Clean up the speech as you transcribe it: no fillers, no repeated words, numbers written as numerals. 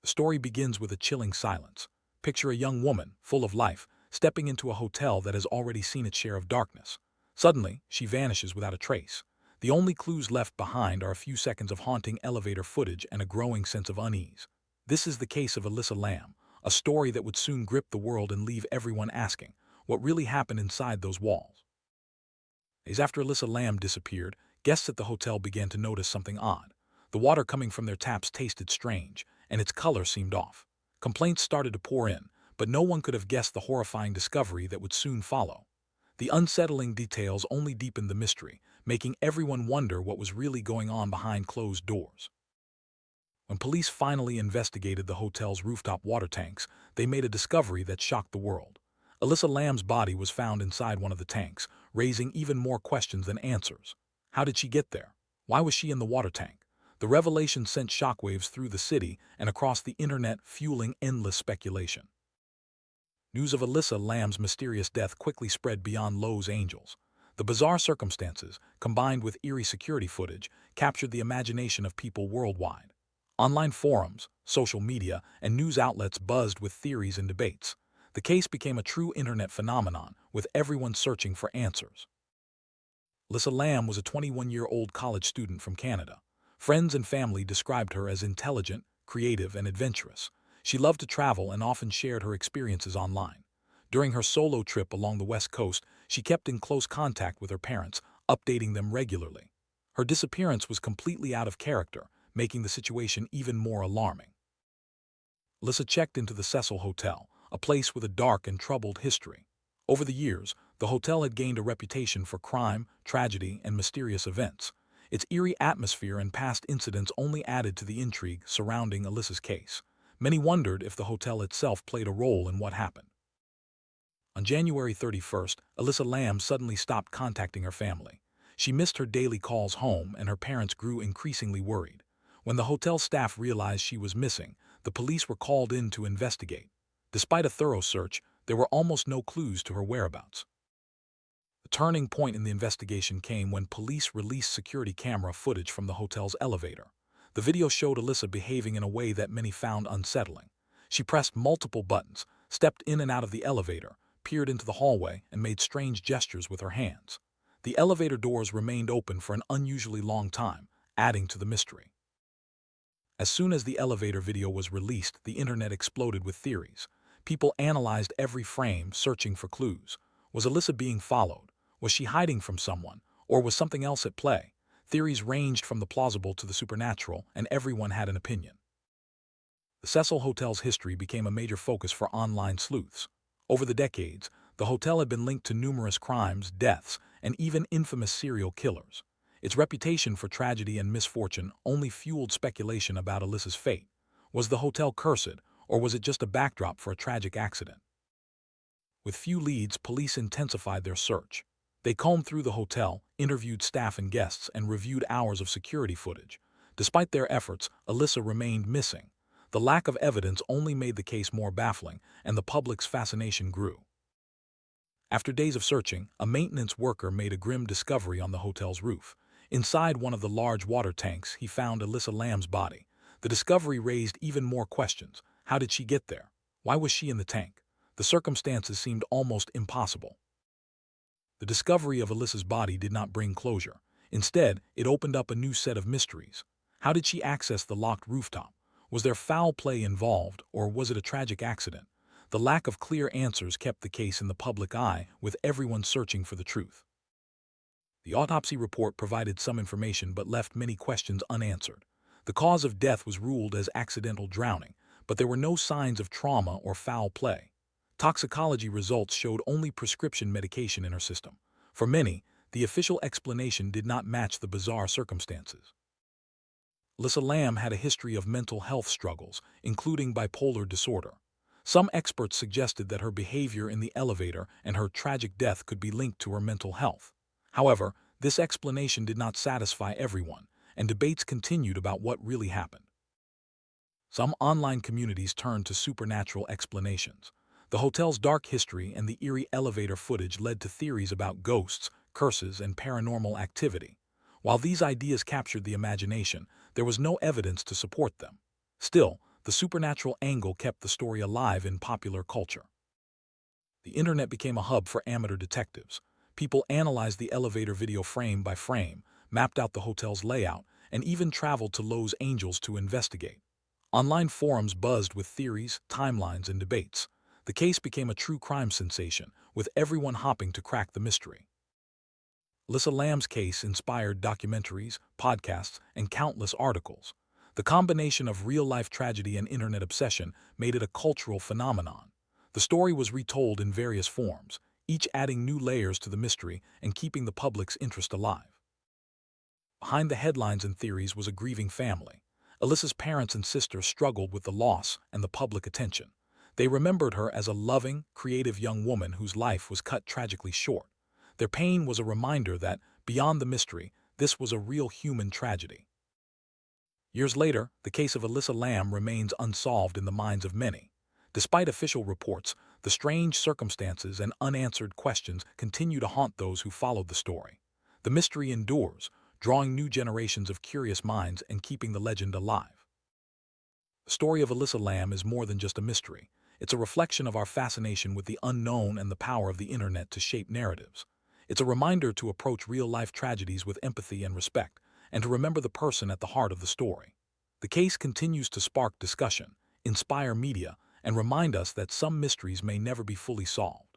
story begins with a chilling silence. Picture a young woman, full of life, stepping into a hotel that has already seen its share of darkness. Suddenly, she vanishes without a trace. The only clues left behind are a few seconds of haunting elevator footage and a growing sense of unease. This is the case of Elisa Lam, a story that would soon grip the world and leave everyone asking, what really happened inside those walls? Days after Elisa Lam disappeared, guests at the hotel began to notice something odd. The water coming from their taps tasted strange, and its color seemed off. Complaints started to pour in, but no one could have guessed the horrifying discovery that would soon follow. The unsettling details only deepened the mystery, making everyone wonder what was really going on behind closed doors. When police finally investigated the hotel's rooftop water tanks, they made a discovery that shocked the world. Elisa Lam's body was found inside one of the tanks, raising even more questions than answers. How did she get there? Why was she in the water tank? The revelation sent shockwaves through the city and across the internet, fueling endless speculation. News of Elisa Lam's mysterious death quickly spread beyond Los Angeles. The bizarre circumstances, combined with eerie security footage, captured the imagination of people worldwide. Online forums, social media, and news outlets buzzed with theories and debates. The case became a true internet phenomenon, with everyone searching for answers. Elisa Lam was a 21-year-old college student from Canada. Friends and family described her as intelligent, creative, and adventurous. She loved to travel and often shared her experiences online. During her solo trip along the West Coast, she kept in close contact with her parents, updating them regularly. Her disappearance was completely out of character, making the situation even more alarming. Elisa checked into the Cecil Hotel, a place with a dark and troubled history. Over the years, the hotel had gained a reputation for crime, tragedy, and mysterious events. Its eerie atmosphere and past incidents only added to the intrigue surrounding Elisa's case. Many wondered if the hotel itself played a role in what happened. On January 31st, Elisa Lam suddenly stopped contacting her family. She missed her daily calls home, and her parents grew increasingly worried. When the hotel staff realized she was missing, the police were called in to investigate. Despite a thorough search, there were almost no clues to her whereabouts. The turning point in the investigation came when police released security camera footage from the hotel's elevator. The video showed Elisa behaving in a way that many found unsettling. She pressed multiple buttons, stepped in and out of the elevator, peered into the hallway, and made strange gestures with her hands. The elevator doors remained open for an unusually long time, adding to the mystery. As soon as the elevator video was released, the internet exploded with theories. People analyzed every frame, searching for clues. Was Elisa being followed? Was she hiding from someone? Or was something else at play? Theories ranged from the plausible to the supernatural, and everyone had an opinion. The Cecil Hotel's history became a major focus for online sleuths. Over the decades, the hotel had been linked to numerous crimes, deaths, and even infamous serial killers. Its reputation for tragedy and misfortune only fueled speculation about Elisa's fate. Was the hotel cursed, or was it just a backdrop for a tragic accident? With few leads, police intensified their search. They combed through the hotel, interviewed staff and guests, and reviewed hours of security footage. Despite their efforts, Elisa remained missing. The lack of evidence only made the case more baffling, and the public's fascination grew. After days of searching, a maintenance worker made a grim discovery on the hotel's roof. Inside one of the large water tanks, he found Elisa Lam's body. The discovery raised even more questions. How did she get there? Why was she in the tank? The circumstances seemed almost impossible. The discovery of Elisa's body did not bring closure. Instead, it opened up a new set of mysteries. How did she access the locked rooftop? Was there foul play involved, or was it a tragic accident? The lack of clear answers kept the case in the public eye, with everyone searching for the truth. The autopsy report provided some information but left many questions unanswered. The cause of death was ruled as accidental drowning, but there were no signs of trauma or foul play. Toxicology results showed only prescription medication in her system. For many, the official explanation did not match the bizarre circumstances. Elisa Lam had a history of mental health struggles, including bipolar disorder. Some experts suggested that her behavior in the elevator and her tragic death could be linked to her mental health. However, this explanation did not satisfy everyone, and debates continued about what really happened. Some online communities turned to supernatural explanations. The hotel's dark history and the eerie elevator footage led to theories about ghosts, curses, and paranormal activity. While these ideas captured the imagination, there was no evidence to support them. Still, the supernatural angle kept the story alive in popular culture. The internet became a hub for amateur detectives. People analyzed the elevator video frame by frame, mapped out the hotel's layout, and even traveled to Los Angeles to investigate. Online forums buzzed with theories, timelines, and debates. The case became a true crime sensation, with everyone hopping to crack the mystery. Elisa Lam's case inspired documentaries, podcasts, and countless articles. The combination of real-life tragedy and internet obsession made it a cultural phenomenon. The story was retold in various forms, each adding new layers to the mystery and keeping the public's interest alive. Behind the headlines and theories was a grieving family. Elisa's parents and sister struggled with the loss and the public attention. They remembered her as a loving, creative young woman whose life was cut tragically short. Their pain was a reminder that, beyond the mystery, this was a real human tragedy. Years later, the case of Elisa Lam remains unsolved in the minds of many. Despite official reports, the strange circumstances and unanswered questions continue to haunt those who followed the story. The mystery endures, drawing new generations of curious minds and keeping the legend alive. The story of Elisa Lam is more than just a mystery. It's a reflection of our fascination with the unknown and the power of the internet to shape narratives. It's a reminder to approach real-life tragedies with empathy and respect, and to remember the person at the heart of the story. The case continues to spark discussion, inspire media, and remind us that some mysteries may never be fully solved.